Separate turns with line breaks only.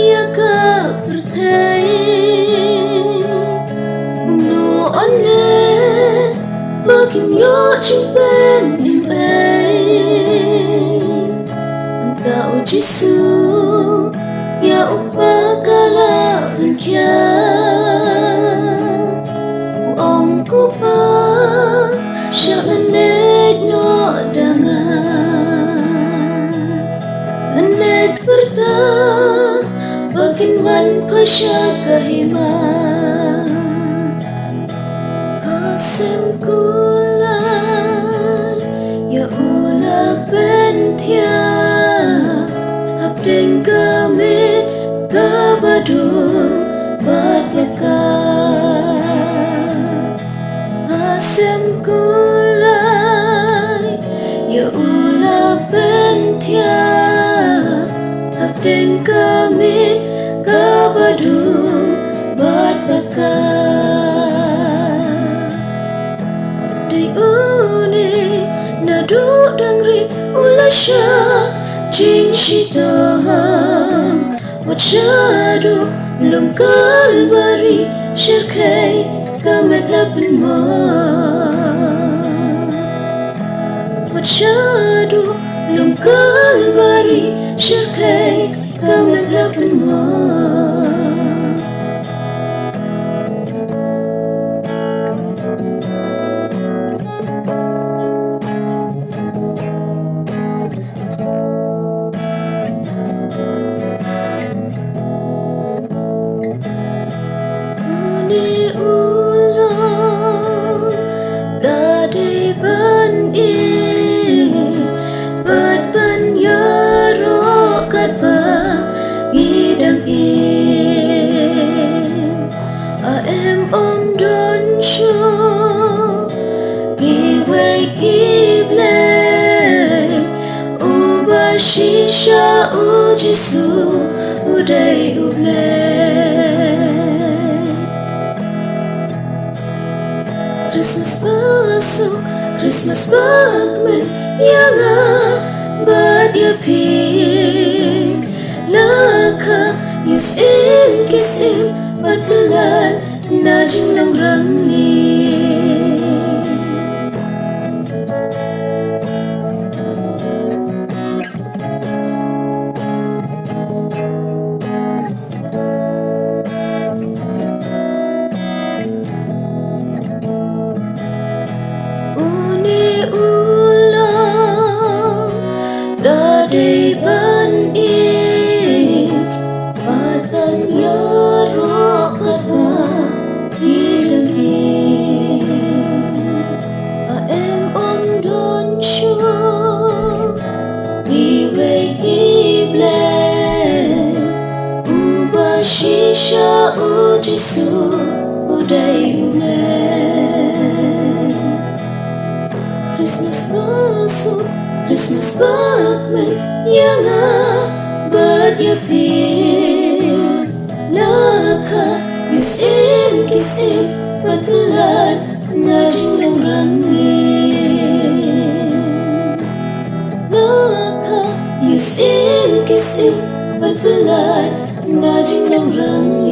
ia ka berthei no ole makin yo chimpen nimbai engkau Jisu ya upakala bengkia ông ku pa syalet no dangan anet perta bakin wan pasya kahima asem kulai ya ula bentia hapdeng gamit kabadung badbakar asem kulai ya ula bentia hapdeng gamit kabadung badbakar di une nadu dangri ulasha jing shitaham wachadu lum kalbari shirkai kamet lapan ma wachadu lum kalbari shirkai kamet lapan ma em ôm đón cho ghi quay kịp lên u ba shi sha u Jisu u đây u lên Christmas basu Christmas bagmen yanga bad ya pi laka yus im kiss im bad bulan na jing nang rang ni uni ulang da dei ban ik bad ban ya ro kat ma em ôm đón Chúa đi về hiệp lên u ba shi sha u Jisu u đây u lên Christmas masuk Christmas bagmen yanga berjepit laka yus im kisim berbulan najing nang rangi laka yus im kisim berbulan najing nang rangi